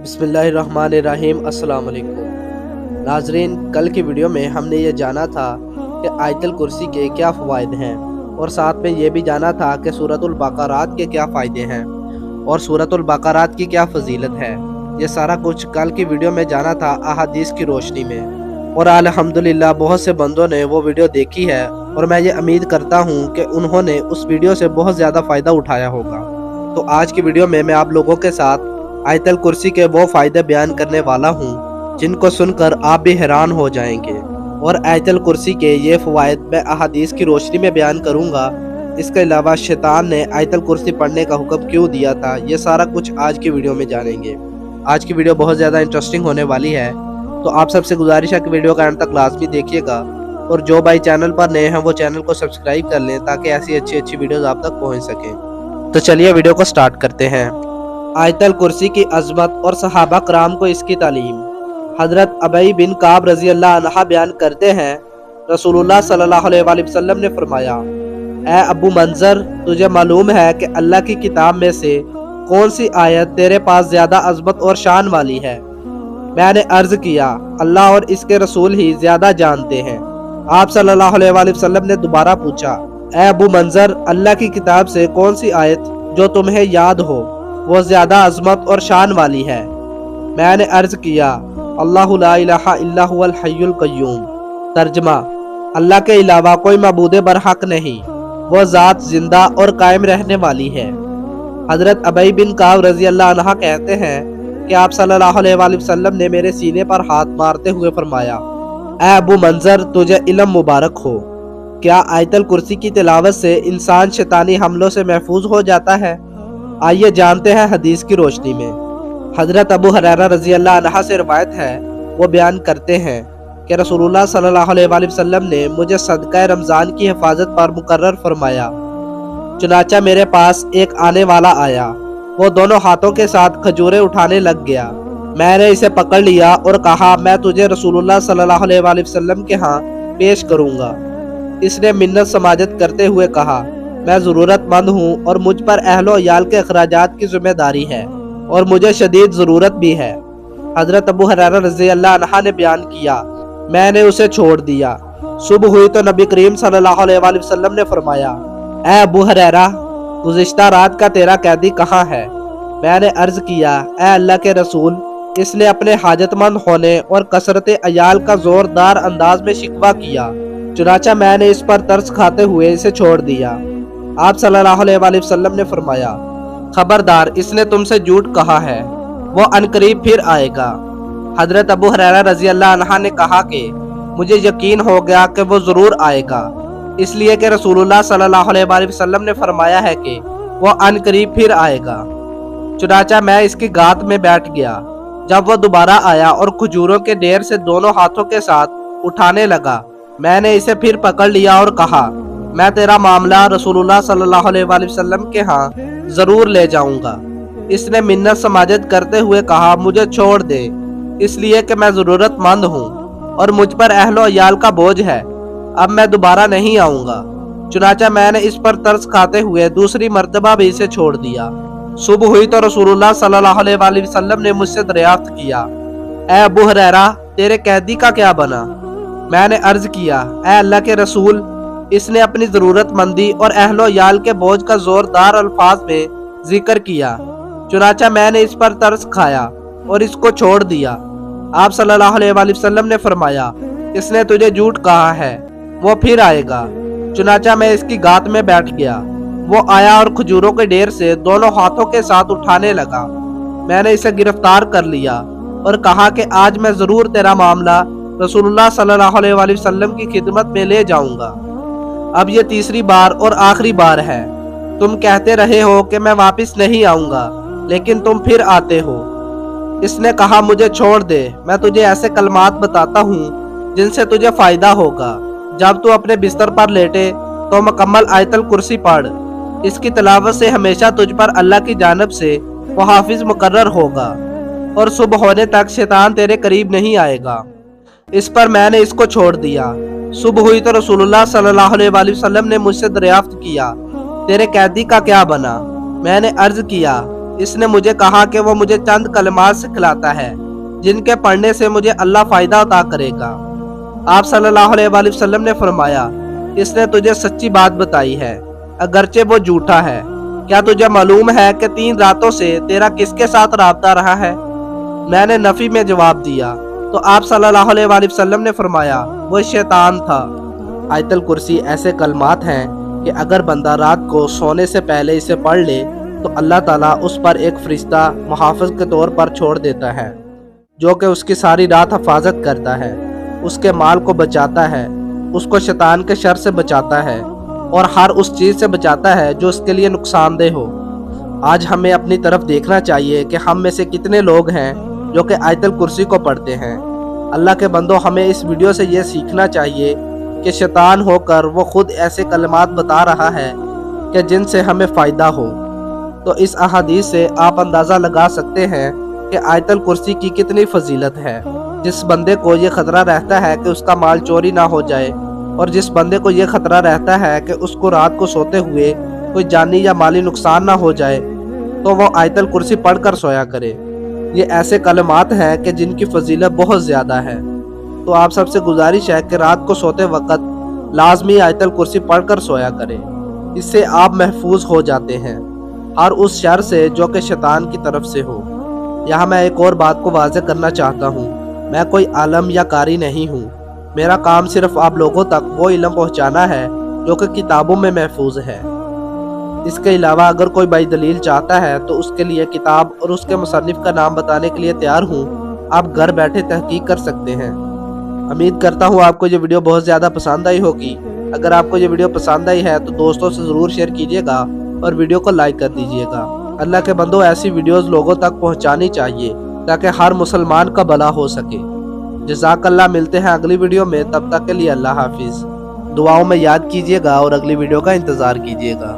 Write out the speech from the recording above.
بسم اللہ الرحمن الرحیم۔ السلام علیکم ناظرین، کل کی ویڈیو میں ہم نے یہ جانا تھا کہ آیت الکرسی کے کیا فوائد ہیں، اور ساتھ میں یہ بھی جانا تھا کہ سورۃ البقرات کے کیا فائدے ہیں اور سورۃ البقرات کی کیا فضیلت ہے۔ یہ سارا کچھ کل کی ویڈیو میں جانا تھا احادیث کی روشنی میں، اور الحمدللہ بہت سے بندوں نے وہ ویڈیو دیکھی ہے، اور میں یہ امید کرتا ہوں کہ انہوں نے اس ویڈیو سے بہت زیادہ فائدہ اٹھایا ہوگا۔ تو آج کی ویڈیو میں آپ لوگوں کے ساتھ آیت الکرسی کے وہ فائدے بیان کرنے والا ہوں جن کو سن کر آپ بھی حیران ہو جائیں گے، اور آیت الکرسی کے یہ فوائد میں احادیث کی روشنی میں بیان کروں گا۔ اس کے علاوہ شیطان نے آیت الکرسی پڑھنے کا حکم کیوں دیا تھا، یہ سارا کچھ آج کی ویڈیو میں جانیں گے۔ آج کی ویڈیو بہت زیادہ انٹرسٹنگ ہونے والی ہے، تو آپ سب سے گزارش ہے کہ ویڈیو کا اینڈ تک لازمی دیکھیے گا، اور جو بھائی چینل پر نئے ہیں وہ چینل کو سبسکرائب کر لیں تاکہ ایسی اچھی ویڈیوز آپ تک پہنچ سکیں۔ تو چلیے ویڈیو کو سٹارٹ کرتے ہیں۔ آیت الکرسی کی عظمت اور صحابہ کرام کو اس کی تعلیم۔ حضرت ابی بن کعب رضی اللہ عنہ بیان کرتے ہیں، رسول اللہ صلی اللہ علیہ وآلہ وسلم نے فرمایا، اے ابو منظر، تجھے معلوم ہے کہ اللہ کی کتاب میں سے کون سی آیت تیرے پاس زیادہ عظمت اور شان والی ہے؟ میں نے عرض کیا، اللہ اور اس کے رسول ہی زیادہ جانتے ہیں۔ آپ صلی اللہ علیہ وآلہ وسلم نے دوبارہ پوچھا، اے ابو منظر، اللہ کی کتاب سے کون سی آیت جو تمہیں یاد ہو وہ زیادہ عظمت اور شان والی ہے؟ میں نے عرض کیا، اللہ لا الہ الا هو الحی القیوم۔ ترجمہ، اللہ کے علاوہ کوئی معبود برحق نہیں، وہ ذات زندہ اور قائم رہنے والی ہے۔ حضرت ابی بن کعب رضی اللہ عنہ کہتے ہیں کہ آپ صلی اللہ علیہ وآلہ وسلم نے میرے سینے پر ہاتھ مارتے ہوئے فرمایا، اے ابو منظر، تجھے علم مبارک ہو، کیا آیت الکرسی کی تلاوت سے انسان شیطانی حملوں سے محفوظ ہو جاتا ہے؟ آئیے جانتے ہیں حدیث کی روشنی میں۔ حضرت ابو ہریرہ رضی اللہ عنہ سے روایت ہے، وہ بیان کرتے ہیں کہ رسول اللہ صلی اللہ علیہ وآلہ وسلم نے مجھے صدقہ رمضان کی حفاظت پر مقرر فرمایا۔ چنانچہ میرے پاس ایک آنے والا آیا، وہ دونوں ہاتھوں کے ساتھ کھجوریں اٹھانے لگ گیا۔ میں نے اسے پکڑ لیا اور کہا، میں تجھے رسول اللہ صلی اللہ علیہ وآلہ وسلم کے ہاں پیش کروں گا۔ اس نے منت سماجت کرتے ہوئے کہا، میں ضرورت مند ہوں اور مجھ پر اہل و عیال کے اخراجات کی ذمہ داری ہے، اور مجھے شدید ضرورت بھی ہے۔ حضرت ابو ہریرہ رضی اللہ عنہ نے بیان کیا، میں نے اسے چھوڑ دیا۔ صبح ہوئی تو نبی کریم صلی اللہ علیہ وآلہ وسلم نے فرمایا، اے ابو ہریرہ، گزشتہ رات کا تیرا قیدی کہاں ہے؟ میں نے عرض کیا، اے اللہ کے رسول، اس نے اپنے حاجت مند ہونے اور کثرت عیال کا زوردار انداز میں شکوہ کیا، چنانچہ میں نے اس پر ترس کھاتے ہوئے اسے چھوڑ دیا۔ آپ صلی اللہ علیہ وآلہ وسلم نے فرمایا، خبردار، اس نے تم سے جھوٹ کہا ہے، وہ عنقریب پھر آئے گا۔ حضرت ابو ہریرہ رضی اللہ عنہ نے کہا کہ مجھے یقین ہو گیا کہ وہ ضرور آئے گا، اس لیے کہ رسول اللہ صلی اللہ علیہ وآلہ وسلم نے فرمایا ہے کہ وہ عنقریب پھر آئے گا۔ چنانچہ میں اس کی گات میں بیٹھ گیا۔ جب وہ دوبارہ آیا اور کھجوروں کے ڈھیر سے دونوں ہاتھوں کے ساتھ اٹھانے لگا، میں نے اسے پھر پکڑ لیا اور کہا، میں تیرا معاملہ رسول اللہ صلی اللہ علیہ وآلہ وسلم کے ہاں ضرور لے جاؤں گا۔ اس نے منت سماجت کرتے ہوئے کہا، مجھے چھوڑ دے، اس لیے کہ میں ضرورت مند ہوں اور مجھ پر اہل و عیال کا بوجھ ہے، اب میں دوبارہ نہیں آؤں گا۔ چنانچہ میں نے اس پر ترس کھاتے ہوئے دوسری مرتبہ بھی اسے چھوڑ دیا۔ صبح ہوئی تو رسول اللہ صلی اللہ علیہ وآلہ وسلم نے مجھ سے دریافت کیا، اے ابو ہریرہ، تیرے قیدی کا کیا بنا؟ میں نے عرض کیا، اے اللہ کے رسول، اس نے اپنی ضرورت مندی اور اہل و عیال کے بوجھ کا زوردار الفاظ میں ذکر کیا، چنانچہ میں نے اس پر ترس کھایا اور اس کو چھوڑ دیا۔ آپ صلی اللہ علیہ وآلہ وسلم نے فرمایا، اس نے تجھے جھوٹ کہا ہے، وہ پھر آئے گا۔ چنانچہ میں اس کی گات میں بیٹھ گیا۔ وہ آیا اور کھجوروں کے ڈھیر سے دونوں ہاتھوں کے ساتھ اٹھانے لگا۔ میں نے اسے گرفتار کر لیا اور کہا کہ آج میں ضرور تیرا معاملہ رسول اللہ صلی اللہ علیہ وآلہ وسلم کی خدمت میں لے جاؤں گا۔ اب یہ تیسری بار اور آخری بار ہے، تم کہتے رہے ہو کہ میں واپس نہیں آؤں گا، لیکن تم پھر آتے ہو۔ اس نے کہا، مجھے چھوڑ دے، میں تجھے ایسے کلمات بتاتا ہوں جن سے تجھے فائدہ ہوگا۔ جب تو اپنے بستر پر لیٹے تو مکمل آیت الکرسی پڑھ، اس کی تلاوت سے ہمیشہ تجھ پر اللہ کی جانب سے وہ حافظ مقرر ہوگا، اور صبح ہونے تک شیطان تیرے قریب نہیں آئے گا۔ اس پر میں نے اس کو چھوڑ دیا۔ صبح ہوئی تو رسول اللہ صلی اللہ علیہ وآلہ وسلم نے مجھ سے دریافت کیا، تیرے قیدی کا کیا بنا؟ میں نے عرض کیا، اس نے مجھے کہا کہ وہ مجھے چند کلمات سکھلاتا ہے جن کے پڑھنے سے مجھے اللہ فائدہ عطا کرے گا۔ آپ صلی اللہ علیہ وآلہ وسلم نے فرمایا، اس نے تجھے سچی بات بتائی ہے اگرچہ وہ جھوٹا ہے۔ کیا تجھے معلوم ہے کہ 3 راتوں سے تیرا کس کے ساتھ رابطہ رہا ہے؟ میں نے نفی میں جواب دیا تو آپ صلی اللہ علیہ وآلہ وسلم نے فرمایا، وہ شیطان تھا۔ آیت الکرسی ایسے کلمات ہیں کہ اگر بندہ رات کو سونے سے پہلے اسے پڑھ لے تو اللہ تعالیٰ اس پر ایک فرشتہ محافظ کے طور پر چھوڑ دیتا ہے، جو کہ اس کی ساری رات حفاظت کرتا ہے، اس کے مال کو بچاتا ہے، اس کو شیطان کے شر سے بچاتا ہے اور ہر اس چیز سے بچاتا ہے جو اس کے لیے نقصان دہ ہو۔ آج ہمیں اپنی طرف دیکھنا چاہیے کہ ہم میں سے کتنے لوگ ہیں جو کہ آیت الکرسی کو پڑھتے ہیں۔ اللہ کے بندوں، ہمیں اس ویڈیو سے یہ سیکھنا چاہیے کہ شیطان ہو کر وہ خود ایسے کلمات بتا رہا ہے کہ جن سے ہمیں فائدہ ہو۔ تو اس احادیث سے آپ اندازہ لگا سکتے ہیں کہ آیت الکرسی کی کتنی فضیلت ہے۔ جس بندے کو یہ خطرہ رہتا ہے کہ اس کا مال چوری نہ ہو جائے، اور جس بندے کو یہ خطرہ رہتا ہے کہ اس کو رات کو سوتے ہوئے کوئی جانی یا مالی نقصان نہ ہو جائے، تو وہ آیت الکرسی پڑھ کر سویا کرے۔ یہ ایسے کلمات ہیں کہ جن کی فضیلت بہت زیادہ ہے۔ تو آپ سب سے گزارش ہے کہ رات کو سوتے وقت لازمی آیت الکرسی پڑھ کر سویا کرے۔ اس سے آپ محفوظ ہو جاتے ہیں ہر اس شر سے جو کہ شیطان کی طرف سے ہو۔ یہاں میں ایک اور بات کو واضح کرنا چاہتا ہوں، میں کوئی عالم یا قاری نہیں ہوں۔ میرا کام صرف آپ لوگوں تک وہ علم پہنچانا ہے جو کہ کتابوں میں محفوظ ہے۔ اس کے علاوہ اگر کوئی بھائی دلیل چاہتا ہے تو اس کے لیے کتاب اور اس کے مصنف کا نام بتانے کے لیے تیار ہوں۔ آپ گھر بیٹھے تحقیق کر سکتے ہیں۔ امید کرتا ہوں آپ کو یہ ویڈیو بہت زیادہ پسند آئی ہوگی۔ اگر آپ کو یہ ویڈیو پسند آئی ہے تو دوستوں سے ضرور شیئر کیجیے گا اور ویڈیو کو لائک کر دیجیے گا۔ اللہ کے بندوں، ایسی ویڈیوز لوگوں تک پہنچانی چاہیے تاکہ ہر مسلمان کا بھلا ہو سکے۔ جزاک اللہ۔ ملتے ہیں اگلی ویڈیو میں، تب تک کے لیے اللہ حافظ۔ دعاؤں میں یاد کیجیے گا اور اگلی ویڈیو کا انتظار کیجیے گا۔